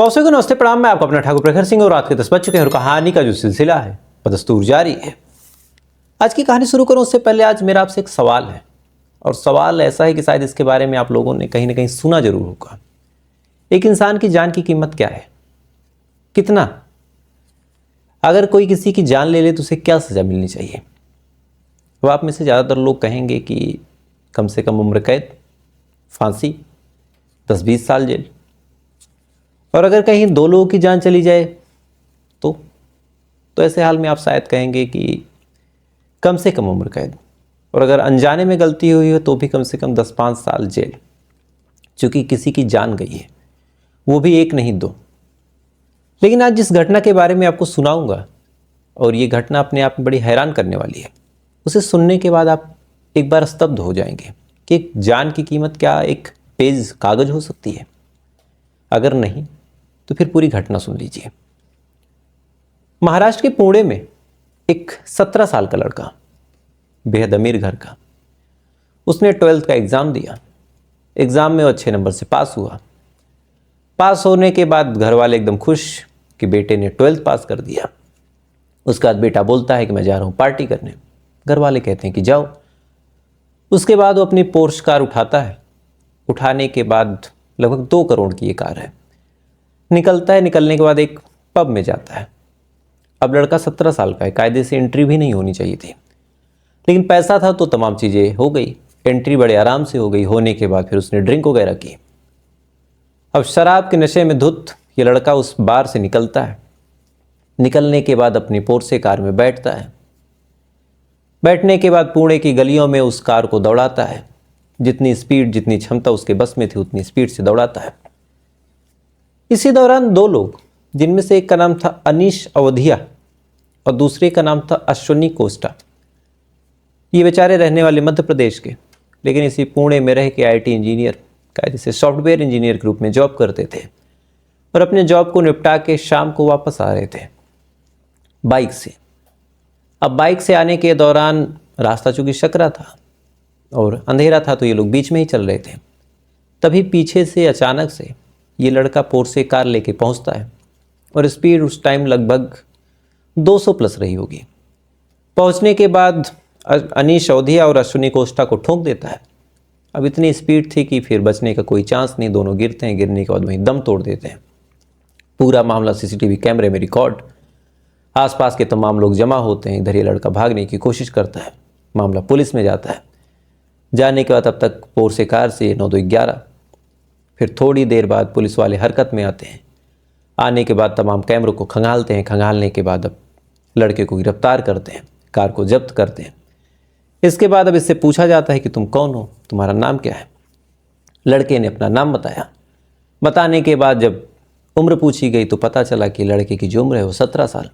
तो आप सभी को नमस्ते प्रणाम। मैं आपका अपना ठाकुर प्रखर सिंह और रात के 10 बज चुके हैं और कहानी का जो सिलसिला है बदस्तूर जारी है। आज की कहानी शुरू करूं उससे पहले आज मेरा आपसे एक सवाल है, और सवाल ऐसा है कि शायद इसके बारे में आप लोगों ने कहीं ना कहीं सुना जरूर होगा। एक इंसान की जान की कीमत क्या है? कितना? अगर कोई किसी की जान ले ले तो उसे क्या सजा मिलनी चाहिए? तो आप में से ज़्यादातर लोग कहेंगे कि कम से कम उम्र कैद, फांसी, 10-20 साल जेल। और अगर कहीं दो लोगों की जान चली जाए तो ऐसे हाल में आप शायद कहेंगे कि कम से कम उम्र कैद, और अगर अनजाने में गलती हुई हो तो भी कम से कम 10-5 साल जेल, क्योंकि किसी की जान गई है, वो भी एक नहीं दो। लेकिन आज जिस घटना के बारे में आपको सुनाऊंगा, और ये घटना अपने आप में बड़ी हैरान करने वाली है, उसे सुनने के बाद आप एक बार स्तब्ध हो जाएंगे कि एक जान की कीमत क्या एक पेज कागज हो सकती है? अगर नहीं तो फिर पूरी घटना सुन लीजिए। महाराष्ट्र के पुणे में एक 17 साल का लड़का, बेहद अमीर घर का, उसने 12th का एग्ज़ाम दिया। एग्ज़ाम में वो अच्छे नंबर से पास हुआ। पास होने के बाद घर वाले एकदम खुश कि बेटे ने 12th पास कर दिया। उसके बाद बेटा बोलता है कि मैं जा रहा हूँ पार्टी करने। घर वाले कहते हैं कि जाओ। उसके बाद वो अपनी पोर्श कार उठाता है। उठाने के बाद लगभग 2 करोड़ की ये कार है। निकलता है। निकलने के बाद एक पब में जाता है। अब लड़का 17 साल का है, कायदे से एंट्री भी नहीं होनी चाहिए थी, लेकिन पैसा था तो तमाम चीज़ें हो गई। एंट्री बड़े आराम से हो गई। होने के बाद फिर उसने ड्रिंक वगैरह की। अब शराब के नशे में धुत ये लड़का उस बार से निकलता है। निकलने के बाद अपनी पोर्शे कार में बैठता है। बैठने के बाद पुणे की गलियों में उस कार को दौड़ाता है। जितनी स्पीड, जितनी क्षमता उसके बस में थी, उतनी स्पीड से दौड़ाता है। इसी दौरान 2 लोग, जिनमें से एक का नाम था अनीश अवधिया और दूसरे का नाम था अश्विनी कोस्टा, ये बेचारे रहने वाले मध्य प्रदेश के, लेकिन इसी पुणे में रह के आईटी इंजीनियर, कायदे से सॉफ्टवेयर इंजीनियर के रूप में जॉब करते थे, और अपने जॉब को निपटा के शाम को वापस आ रहे थे बाइक से। अब बाइक से आने के दौरान रास्ता चूंकि सकरा था और अंधेरा था, तो ये लोग बीच में ही चल रहे थे। तभी पीछे से अचानक से ये लड़का पोर्शे कार लेके पहुंचता है, और स्पीड उस टाइम लगभग 200 प्लस रही होगी। पहुंचने के बाद अनीश अवधिया और अश्विनी कोस्टा को ठोक देता है। अब इतनी स्पीड थी कि फिर बचने का कोई चांस नहीं। दोनों गिरते हैं। गिरने के बाद वहीं दम तोड़ देते हैं। पूरा मामला सीसीटीवी कैमरे में रिकॉर्ड। आसपास के तमाम लोग जमा होते हैं। इधर ये लड़का भागने की कोशिश करता है। मामला पुलिस में जाता है। जाने के बाद अब तक पोर्शे कार से 9-2-11। फिर थोड़ी देर बाद पुलिस वाले हरकत में आते हैं। आने के बाद तमाम कैमरों को खंगालते हैं। खंगालने के बाद अब लड़के को गिरफ्तार करते हैं, कार को जब्त करते हैं। इसके बाद अब इससे पूछा जाता है कि तुम कौन हो, तुम्हारा नाम क्या है? लड़के ने अपना नाम बताया। बताने के बाद जब उम्र पूछी गई तो पता चला कि लड़के की जो उम्र है वो 17 साल।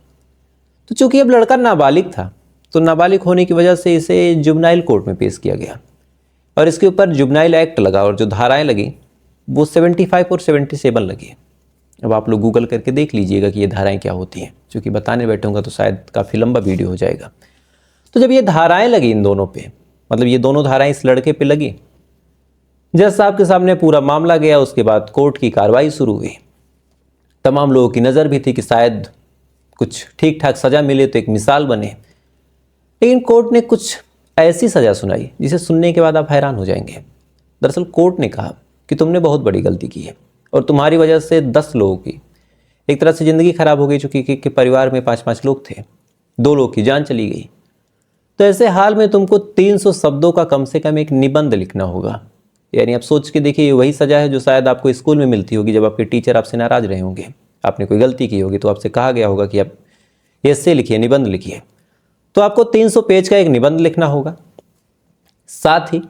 तो चूंकि अब लड़का नाबालिग था, तो नाबालिग होने की वजह से इसे जुवेनाइल कोर्ट में पेश किया गया, और इसके ऊपर जुवेनाइल एक्ट लगा, और जो धाराएं लगी वो 75 और 77 लगी। अब आप लोग गूगल करके देख लीजिएगा कि ये धाराएं क्या होती हैं, क्योंकि बताने बैठूंगा तो शायद काफ़ी लंबा वीडियो हो जाएगा। तो जब ये धाराएं लगी इन दोनों पे, मतलब ये दोनों धाराएं इस लड़के पे लगी, जज साहब के सामने पूरा मामला गया। उसके बाद कोर्ट की कार्रवाई शुरू हुई। तमाम लोगों की नज़र भी थी कि शायद कुछ ठीक ठाक सज़ा मिले तो एक मिसाल बने, लेकिन कोर्ट ने कुछ ऐसी सज़ा सुनाई जिसे सुनने के बाद आप हैरान हो जाएंगे। दरअसल कोर्ट ने कहा कि तुमने बहुत बड़ी गलती की है, और तुम्हारी वजह से 10 लोगों की एक तरह से ज़िंदगी खराब हो गई, चूँकि के परिवार में 5-5 लोग थे। 2 लोगों की जान चली गई। तो ऐसे हाल में तुमको 300 शब्दों का कम से कम एक निबंध लिखना होगा। यानी आप सोच के देखिए, वही सज़ा है जो शायद आपको स्कूल में मिलती होगी जब आपके टीचर आपसे नाराज़ रहे होंगे, आपने कोई गलती की होगी, तो आपसे कहा गया होगा कि आप ऐसे लिखिए, निबंध लिखिए। तो आपको 300 पेज का एक निबंध लिखना होगा। साथ ही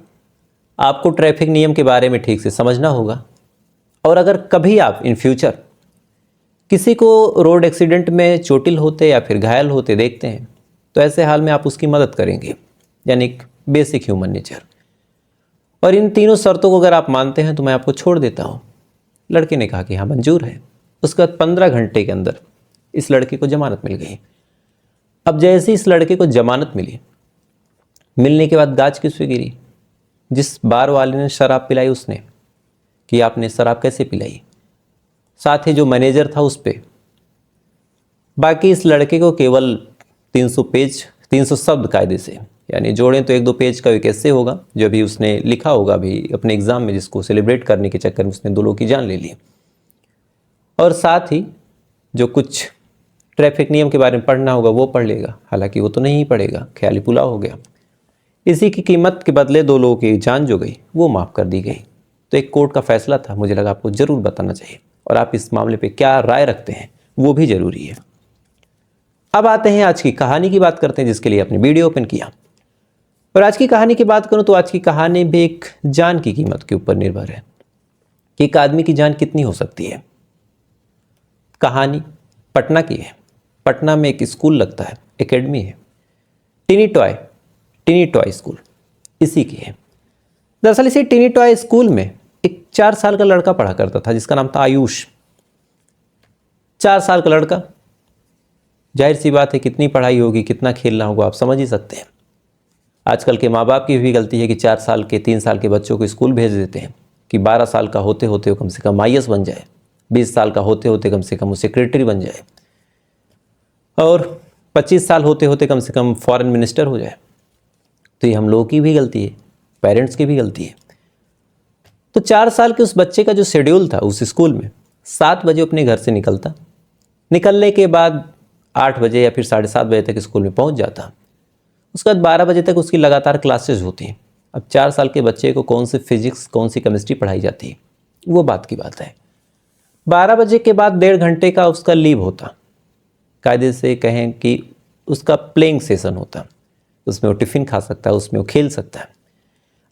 आपको ट्रैफिक नियम के बारे में ठीक से समझना होगा, और अगर कभी आप इन फ्यूचर किसी को रोड एक्सीडेंट में चोटिल होते या फिर घायल होते देखते हैं, तो ऐसे हाल में आप उसकी मदद करेंगे, यानी एक बेसिक ह्यूमन नेचर। और इन तीनों शर्तों को अगर आप मानते हैं तो मैं आपको छोड़ देता हूँ। लड़के ने कहा कि हाँ, मंजूर है। उसके बाद 15 घंटे के अंदर इस लड़के को जमानत मिल गई। अब जैसे इस लड़के को जमानत मिली, मिलने के बाद गाज किस पे गिरी? जिस बार वाले ने शराब पिलाई उसने, कि आपने शराब कैसे पिलाई। साथ ही जो मैनेजर था उस पे। बाकी इस लड़के को केवल 300 शब्द कायदे से, यानी जोड़ें तो 1-2 पेज का एक ऐसे होगा जो अभी उसने लिखा होगा अभी अपने एग्ज़ाम में, जिसको सेलिब्रेट करने के चक्कर में उसने 2 लोगों की जान ले ली। और साथ ही जो कुछ ट्रैफिक नियम के बारे में पढ़ना होगा वो पढ़ लेगा, हालांकि वो तो नहीं पढ़ेगा, ख्याली पुलाव हो गया। इसी की कीमत के बदले 2 लोगों की जान जो गई वो माफ़ कर दी गई। तो एक कोर्ट का फैसला था, मुझे लगा आपको ज़रूर बताना चाहिए, और आप इस मामले पे क्या राय रखते हैं वो भी ज़रूरी है। अब आते हैं आज की कहानी की बात करते हैं, जिसके लिए अपनी वीडियो ओपन किया। और आज की कहानी की बात करूं तो आज की कहानी भी एक जान की कीमत के ऊपर निर्भर है कि एक आदमी की जान कितनी हो सकती है। कहानी पटना की है। पटना में एक स्कूल लगता है, एकेडमी है, टिनी टॉय स्कूल, इसी की है। दरअसल इसी टिनी टॉय स्कूल में एक 4 साल का लड़का पढ़ा करता था जिसका नाम था आयुष। 4 साल का लड़का, जाहिर सी बात है कितनी पढ़ाई होगी, कितना खेलना होगा, आप समझ ही सकते हैं। आजकल के माँ बाप की भी गलती है कि 4 साल के 3 साल के बच्चों को स्कूल भेज देते हैं कि 12 साल का होते होते वो कम से कम आईएएस बन जाए, 20 साल का होते होते कम से कम वो सेक्रेटरी बन जाए, और 25 साल होते होते कम से कम फॉरेन मिनिस्टर हो जाए। तो ये हम लोगों की भी गलती है, पेरेंट्स की भी गलती है। तो 4 साल के उस बच्चे का जो शेड्यूल था उस स्कूल में, 7 बजे अपने घर से निकलता, निकलने के बाद 8 बजे या फिर 7:30 बजे तक स्कूल में पहुंच जाता। उसके बाद 12 बजे तक उसकी लगातार क्लासेज होती हैं। अब 4 साल के बच्चे को कौन सी फिजिक्स, कौन सी केमिस्ट्री पढ़ाई जाती है, वो बात की बात है। 12 बजे के बाद 1.5 घंटे का उसका लीव होता, कायदे से कहें कि उसका प्लेइंग सेशन होता। उसमें वो टिफ़िन खा सकता है, उसमें वो खेल सकता है।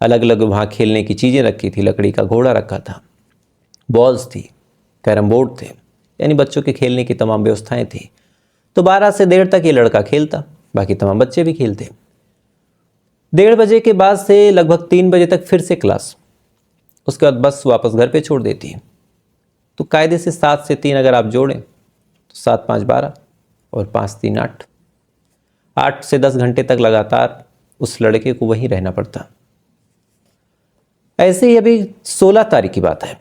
अलग अलग वहाँ खेलने की चीज़ें रखी थी, लकड़ी का घोड़ा रखा था, बॉल्स थी, कैरम बोर्ड थे, यानी बच्चों के खेलने की तमाम व्यवस्थाएं थी। तो 12 से 1:30 तक ये लड़का खेलता, बाकी तमाम बच्चे भी खेलते। 1:30 बजे के बाद से लगभग 3 बजे तक फिर से क्लास, उसके बाद बस वापस घर पे छोड़ देती है। तो कायदे से 7 से 3 अगर आप जोड़ें तो 7 5 12 और 5 3 8, 8 से 10 घंटे तक लगातार उस लड़के को वहीं रहना पड़ता। ऐसे ही अभी 16 तारीख की बात है,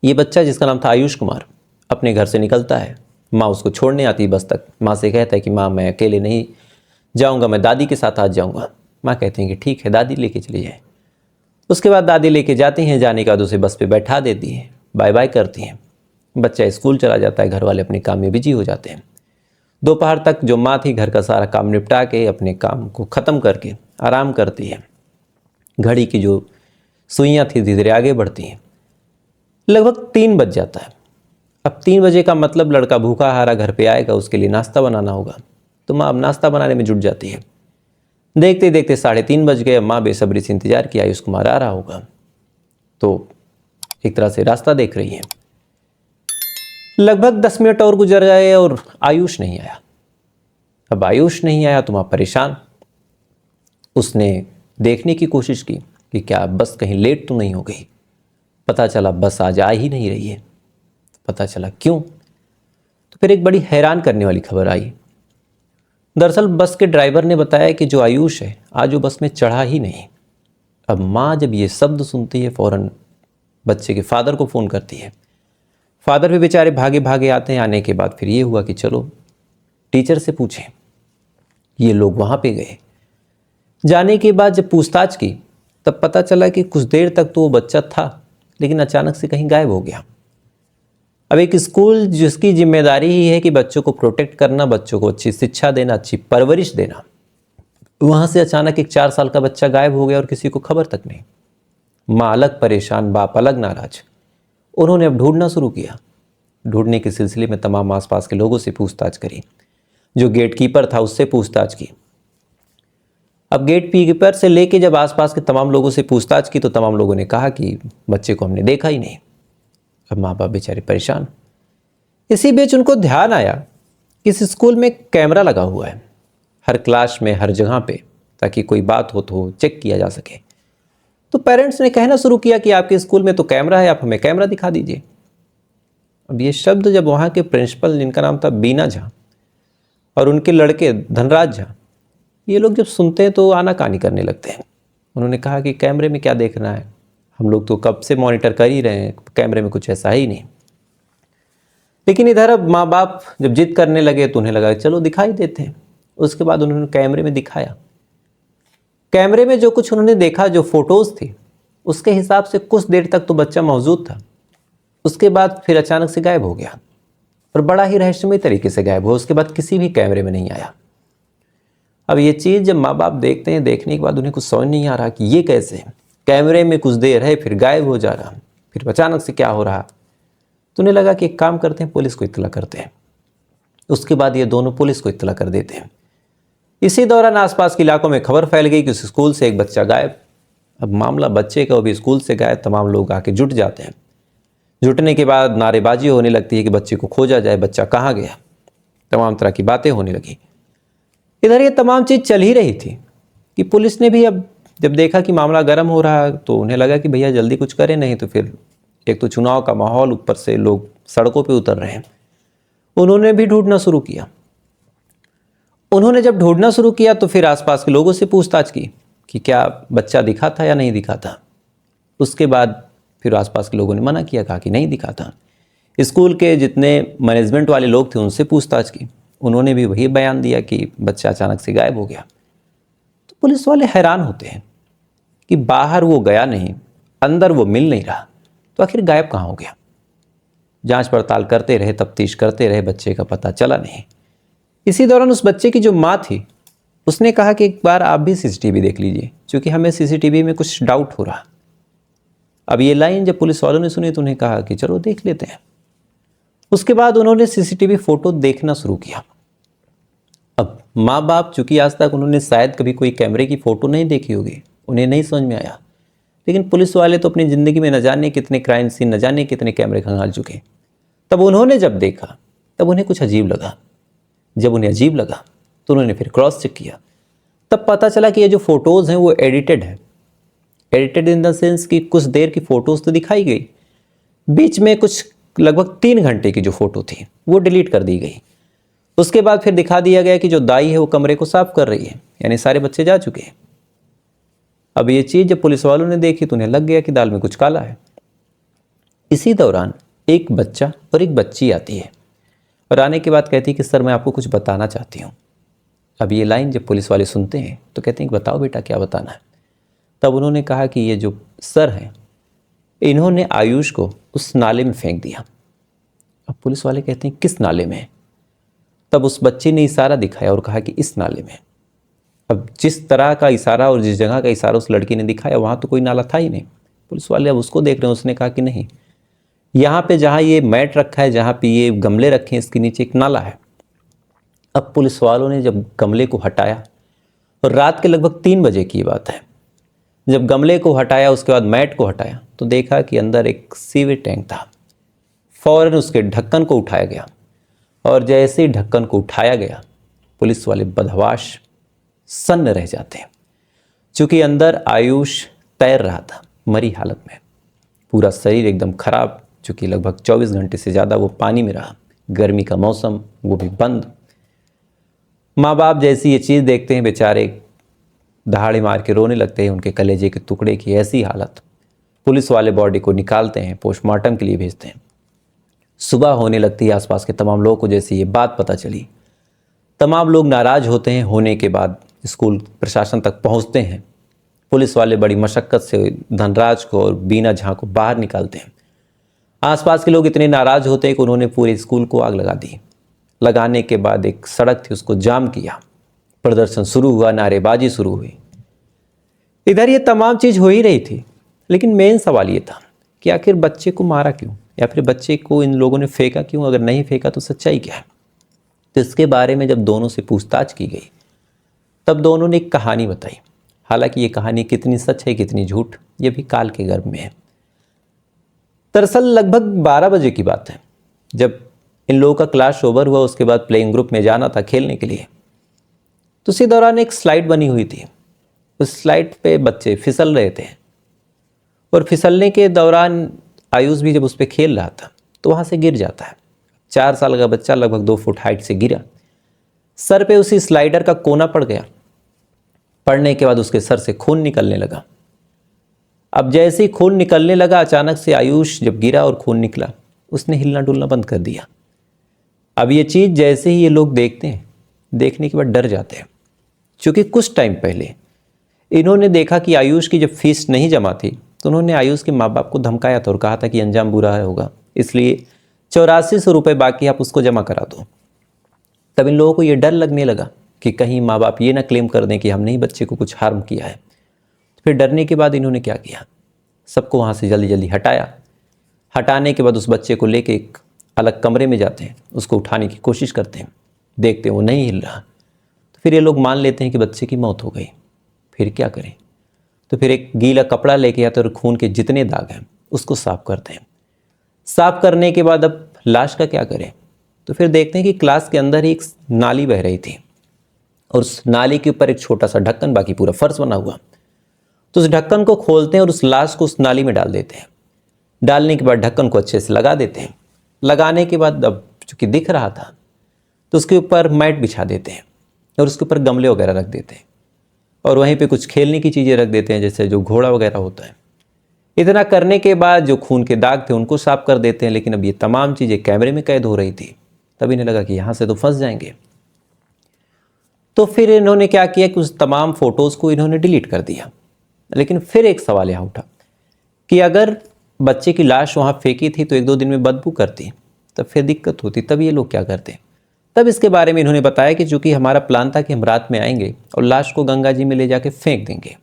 ये बच्चा जिसका नाम था आयुष कुमार अपने घर से निकलता है। माँ उसको छोड़ने आती है बस तक। माँ से कहता है कि माँ मैं अकेले नहीं जाऊँगा, मैं दादी के साथ आज जाऊँगा। माँ कहती हैं कि ठीक है, दादी लेके चली जाए। उसके बाद दादी लेके जाती हैं, जाने के बाद उसे बस पे बैठा देती हैं, बाय बाय करती हैं। बच्चा स्कूल चला जाता है, घर वाले अपने काम में बिजी हो जाते हैं। दोपहर तक जो माँ थी घर का सारा काम निपटा के अपने काम को ख़त्म करके आराम करती है। घड़ी की जो सुइयाँ थी धीरे धीरे आगे बढ़ती हैं। लगभग 3 बज जाता है। अब 3 बजे का मतलब लड़का भूखा हारा घर पे आएगा, उसके लिए नाश्ता बनाना होगा। तो माँ अब नाश्ता बनाने में जुट जाती है। देखते देखते 3:30 बज गए। माँ बेसब्री से इंतजार किया आयुष कुमार आ रहा होगा, तो एक तरह से रास्ता देख रही है। लगभग 10 मिनट और गुजर गए और आयुष नहीं आया। अब आयुष नहीं आया तो माँ परेशान। उसने देखने की कोशिश की कि क्या बस कहीं लेट तो नहीं हो गई। पता चला बस आज आ ही नहीं रही है। पता चला क्यों, तो फिर एक बड़ी हैरान करने वाली खबर आई। दरअसल बस के ड्राइवर ने बताया कि जो आयुष है आज वो बस में चढ़ा ही नहीं। अब माँ जब ये शब्द सुनती है फ़ौरन बच्चे के फादर को फ़ोन करती है। फादर भी बेचारे भागे भागे आते हैं। आने के बाद फिर ये हुआ कि चलो टीचर से पूछें। ये लोग वहाँ पे गए। जाने के बाद जब पूछताछ की तब पता चला कि कुछ देर तक तो वो बच्चा था, लेकिन अचानक से कहीं गायब हो गया। अब एक स्कूल जिसकी जिम्मेदारी ही है कि बच्चों को प्रोटेक्ट करना, बच्चों को अच्छी शिक्षा देना, अच्छी परवरिश देना, वहाँ से अचानक एक 4 साल का बच्चा गायब हो गया और किसी को खबर तक नहीं। माँ अलग परेशान, बाप अलग नाराज। उन्होंने अब ढूंढना शुरू किया। ढूंढने के सिलसिले में तमाम आसपास के लोगों से पूछताछ करी। जो गेट कीपर था उससे पूछताछ की। अब गेट कीपर से लेके जब आसपास के तमाम लोगों से पूछताछ की तो तमाम लोगों ने कहा कि बच्चे को हमने देखा ही नहीं। अब माँ बाप बेचारे परेशान। इसी बीच उनको ध्यान आया कि इस स्कूल में कैमरा लगा हुआ है, हर क्लास में, हर जगह पे, ताकि कोई बात हो तो चेक किया जा सके। तो पेरेंट्स ने कहना शुरू किया कि आपके स्कूल में तो कैमरा है, आप हमें कैमरा दिखा दीजिए। अब ये शब्द जब वहाँ के प्रिंसिपल, जिनका नाम था बीना झा, और उनके लड़के धनराज झा, ये लोग जब सुनते हैं तो आनाकानी करने लगते हैं। उन्होंने कहा कि कैमरे में क्या देखना है, हम लोग तो कब से मॉनिटर कर ही रहे हैं, कैमरे में कुछ ऐसा ही नहीं। लेकिन इधर अब माँ बाप जब जिद करने लगे तो उन्हें लगा चलो दिखाई देते हैं। उसके बाद उन्होंने कैमरे में दिखाया। कैमरे में जो कुछ उन्होंने देखा, जो फोटोज थी, उसके हिसाब से कुछ देर तक तो बच्चा मौजूद था। उसके बाद फिर अचानक से गायब हो गया और बड़ा ही रहस्यमय तरीके से गायब हुआ। उसके बाद किसी भी कैमरे में नहीं आया। अब ये चीज़ जब माँ बाप देखते हैं, देखने के बाद उन्हें कुछ समझ नहीं आ रहा कि ये कैसे कैमरे में कुछ देर है फिर गायब हो जा रहा, फिर अचानक से क्या हो रहा। तो उन्हें लगा कि एक काम करते हैं, पुलिस को इत्तला करते हैं। उसके बाद ये दोनों पुलिस को इत्तला कर देते हैं। इसी दौरान आसपास के इलाकों में खबर फैल गई कि उस स्कूल से एक बच्चा गायब। अब मामला बच्चे का, वो भी स्कूल से गायब। तमाम लोग आके जुट जाते हैं। जुटने के बाद नारेबाजी होने लगती है कि बच्चे को खोजा जाए, बच्चा कहाँ गया। तमाम तरह की बातें होने लगी। इधर ये तमाम चीज़ चल ही रही थी कि पुलिस ने भी अब जब देखा कि मामला गर्म हो रहा है तो उन्हें लगा कि भैया जल्दी कुछ करें, नहीं तो फिर एक तो चुनाव का माहौल, ऊपर से लोग सड़कों पे उतर रहे हैं। उन्होंने भी ढूंढना शुरू किया। उन्होंने जब ढूंढना शुरू किया तो फिर आसपास के लोगों से पूछताछ की कि क्या बच्चा दिखा था या नहीं दिखा था। उसके बाद फिर आसपास के लोगों ने मना किया, कहा कि नहीं दिखा था। स्कूल के जितने मैनेजमेंट वाले लोग थे उनसे पूछताछ की, उन्होंने भी वही बयान दिया कि बच्चा अचानक से गायब हो गया। तो पुलिस वाले हैरान होते हैं कि बाहर वो गया नहीं, अंदर वो मिल नहीं रहा, तो आखिर गायब कहाँ हो गया। जांच पड़ताल करते रहे, तफ्तीश करते रहे, बच्चे का पता चला नहीं। इसी दौरान उस बच्चे की जो माँ थी उसने कहा कि एक बार आप भी सीसीटीवी देख लीजिए, क्योंकि हमें सीसीटीवी में कुछ डाउट हो रहा। अब ये लाइन जब पुलिस वालों ने सुनी तो उन्हें कहा कि चलो देख लेते हैं। उसके बाद उन्होंने सीसीटीवी फोटो देखना शुरू किया। अब माँ बाप, चूंकि आज तक उन्होंने शायद कभी कोई कैमरे की फ़ोटो नहीं देखी होगी, उन्हें नहीं समझ में आया। लेकिन पुलिस वाले तो अपनी ज़िंदगी में न जाने कितने क्राइम सीन, न जाने कितने कैमरे खंगाल चुके। तब उन्होंने जब देखा तब उन्हें कुछ अजीब लगा। जब उन्हें अजीब लगा तो उन्होंने फिर क्रॉस चेक किया। तब पता चला कि ये जो फ़ोटोज़ हैं वो एडिटेड है। एडिटेड इन द सेंस कि कुछ देर की फ़ोटोज़ तो दिखाई गई, बीच में कुछ लगभग 3 घंटे की जो फ़ोटो थी वो डिलीट कर दी गई। उसके बाद फिर दिखा दिया गया कि जो दाई है वो कमरे को साफ कर रही है, यानी सारे बच्चे जा चुके हैं। अब ये चीज़ जब पुलिस वालों ने देखी तो उन्हें लग गया कि दाल में कुछ काला है। इसी दौरान एक बच्चा और एक बच्ची आती है और आने के बाद कहती है कि सर मैं आपको कुछ बताना चाहती हूँ। अब ये लाइन जब पुलिस वाले सुनते हैं तो कहते हैं कि बताओ बेटा क्या बताना है। तब उन्होंने कहा कि ये जो सर हैं इन्होंने आयुष को उस नाले में फेंक दिया। अब पुलिस वाले कहते हैं किस नाले में। तब उस बच्चे ने इशारा दिखाया और कहा कि इस नाले में। अब जिस तरह का इशारा और जिस जगह का इशारा उस लड़की ने दिखाया वहाँ तो कोई नाला था ही नहीं। पुलिस वाले अब उसको देख रहे हैं। उसने कहा कि नहीं, यहाँ पे जहाँ ये मैट रखा है, जहाँ पे ये गमले रखे हैं, इसके नीचे एक नाला है। अब पुलिस वालों ने जब गमले को हटाया, और रात के लगभग 3 बजे की बात है, जब गमले को हटाया उसके बाद मैट को हटाया तो देखा कि अंदर एक सीवेज टैंक था। फौरन उसके ढक्कन को उठाया गया और जैसे ही ढक्कन को उठाया गया पुलिस वाले बदहवाश सन्न रह जाते हैं, चूँकि अंदर आयुष तैर रहा था मरी हालत में, पूरा शरीर एकदम खराब, चूँकि लगभग 24 घंटे से ज़्यादा वो पानी में रहा, गर्मी का मौसम, वो भी बंद। माँ बाप जैसी ये चीज़ देखते हैं बेचारे दहाड़े मार के रोने लगते हैं। उनके कलेजे के टुकड़े की ऐसी हालत। पुलिस वाले बॉडी को निकालते हैं, पोस्टमार्टम के लिए भेजते हैं। सुबह होने लगती है। आसपास के तमाम लोगों को जैसे ये बात पता चली, तमाम लोग नाराज़ होते हैं। होने के बाद स्कूल प्रशासन तक पहुंचते हैं। पुलिस वाले बड़ी मशक्क़त से धनराज को और बीना झा को बाहर निकालते हैं। आसपास के लोग इतने नाराज़ होते हैं कि उन्होंने पूरे स्कूल को आग लगा दी। लगाने के बाद एक सड़क थी उसको जाम किया, प्रदर्शन शुरू हुआ, नारेबाजी शुरू हुई। इधर ये तमाम चीज़ हो ही रही थी, लेकिन मेन सवाल ये था कि आखिर बच्चे को मारा क्यों, या फिर बच्चे को इन लोगों ने फेंका क्यों। अगर नहीं फेंका तो सच्चाई क्या है। तो इसके बारे में जब दोनों से पूछताछ की गई तब दोनों ने एक कहानी बताई। हालांकि ये कहानी कितनी सच है कितनी झूठ, ये भी काल के गर्भ में है। दरअसल लगभग 12 बजे की बात है, जब इन लोगों का क्लास ओवर हुआ, उसके बाद प्लेइंग ग्रुप में जाना था खेलने के लिए। तो उसी दौरान एक स्लाइड बनी हुई थी। उस स्लाइड पे बच्चे फिसल रहे थे और फिसलने के दौरान आयुष भी जब उस पर खेल रहा था तो वहाँ से गिर जाता है। 4 साल का बच्चा लगभग 2 फुट हाइट से गिरा, सर पे उसी स्लाइडर का कोना पड़ गया। पड़ने के बाद उसके सर से खून निकलने लगा। अब जैसे ही खून निकलने लगा, अचानक से आयुष जब गिरा और खून निकला, उसने हिलना डुलना बंद कर दिया। अब ये चीज़ जैसे ही ये लोग देखते हैं, देखने के बाद डर जाते हैं, क्योंकि कुछ टाइम पहले इन्होंने देखा कि आयुष की जब फीस नहीं जमा थी तो उन्होंने आयुष के माँ बाप को धमकाया था और कहा था कि अंजाम बुरा होगा, इसलिए 8400 रुपये बाकी आप उसको जमा करा दो। तब इन लोगों को ये डर लगने लगा कि कहीं माँ बाप ये ना क्लेम कर दें कि हमने ही बच्चे को कुछ हार्म किया है। फिर डरने के बाद इन्होंने क्या किया, सबको वहाँ से जल्दी जल्दी हटाया। हटाने के बाद उस बच्चे को लेके एक अलग कमरे में जाते हैं, उसको उठाने की कोशिश करते हैं, देखते हैं वो नहीं हिल रहा। तो फिर ये लोग मान लेते हैं कि बच्चे की मौत हो गई। फिर क्या करें, तो फिर एक गीला कपड़ा लेके आते और खून के जितने दाग हैं उसको साफ करते हैं। साफ करने के बाद अब लाश का क्या करें, तो फिर देखते हैं कि क्लास के अंदर ही एक नाली बह रही थी और उस नाली के ऊपर एक छोटा सा ढक्कन, बाकी पूरा फर्श बना हुआ। तो उस ढक्कन को खोलते हैं और उस लाश को उस नाली में डाल देते हैं। डालने के बाद ढक्कन को अच्छे से लगा देते हैं। लगाने के बाद अब चूँकि दिख रहा था तो उसके ऊपर मैट बिछा देते हैं और उसके ऊपर गमले वगैरह रख देते हैं और वहीं पे कुछ खेलने की चीज़ें रख देते हैं, जैसे जो घोड़ा वगैरह होता है। इतना करने के बाद जो खून के दाग थे उनको साफ कर देते हैं, लेकिन अब ये तमाम चीज़ें कैमरे में कैद हो रही थी। तब इन्हें लगा कि यहाँ से तो फंस जाएंगे। तो फिर इन्होंने क्या किया कि उस तमाम फ़ोटोज़ को इन्होंने डिलीट कर दिया। लेकिन फिर एक सवाल यहाँ उठा कि अगर बच्चे की लाश वहाँ फेंकी थी तो 1-2 दिन में बदबू करती, तब फिर दिक्कत होती। तब ये लोग क्या करते, तब इसके बारे में इन्होंने बताया कि चूँकि हमारा प्लान था कि हम रात में आएंगे और लाश को गंगा जी में ले जाके फेंक देंगे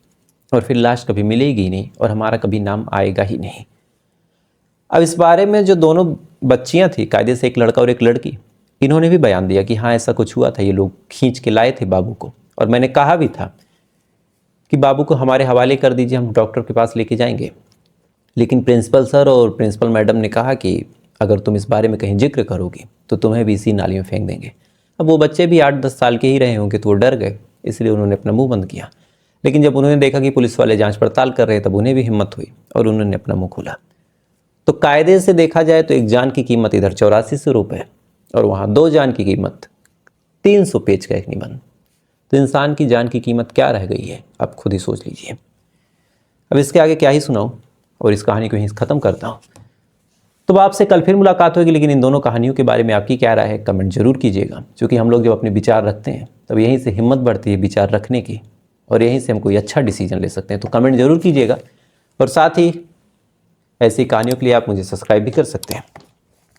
और फिर लाश कभी मिलेगी ही नहीं और हमारा कभी नाम आएगा ही नहीं। अब इस बारे में जो दोनों बच्चियां थी, कायदे से एक लड़का और एक लड़की, इन्होंने भी बयान दिया कि हाँ ऐसा कुछ हुआ था, ये लोग खींच के लाए थे बाबू को और मैंने कहा भी था कि बाबू को हमारे हवाले कर दीजिए, हम डॉक्टर के पास लेके जाएंगे। लेकिन प्रिंसिपल सर और प्रिंसिपल मैडम ने कहा कि अगर तुम इस बारे में कहीं जिक्र करोगी तो तुम्हें भी इसी नाली में फेंक देंगे। अब वो बच्चे भी 8-10 साल के ही रहे होंगे तो वो डर गए, इसलिए उन्होंने अपना मुंह बंद किया। लेकिन जब उन्होंने देखा कि पुलिस वाले जांच पड़ताल कर रहे तब उन्हें भी हिम्मत हुई और उन्होंने अपना मुंह खोला। तो कायदे से देखा जाए तो एक जान की कीमत इधर 8400 रुपये और वहाँ 2 जान की कीमत 300 पेज का एक निबंध। तो इंसान की जान की कीमत क्या रह गई है, आप खुद ही सोच लीजिए। अब इसके आगे क्या ही सुनाऊं और इस कहानी को यहीं ख़त्म करता हूँ। तो आपसे कल फिर मुलाकात होगी, लेकिन इन दोनों कहानियों के बारे में आपकी क्या राय है कमेंट जरूर कीजिएगा। क्योंकि हम लोग जब अपने विचार रखते हैं तब यहीं से हिम्मत बढ़ती है विचार रखने की और यहीं से हम कोई अच्छा डिसीजन ले सकते हैं। तो कमेंट जरूर कीजिएगा और साथ ही ऐसी कहानियों के लिए आप मुझे सब्सक्राइब भी कर सकते हैं।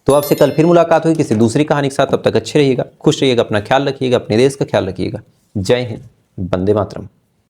तो आपसे कल फिर मुलाकात होगी किसी दूसरी कहानी के साथ। तब तक अच्छे रहिएगा, खुश रहिएगा, अपना ख्याल रखिएगा, अपने देश का ख्याल रखिएगा। जय हिंद, वंदे मातरम।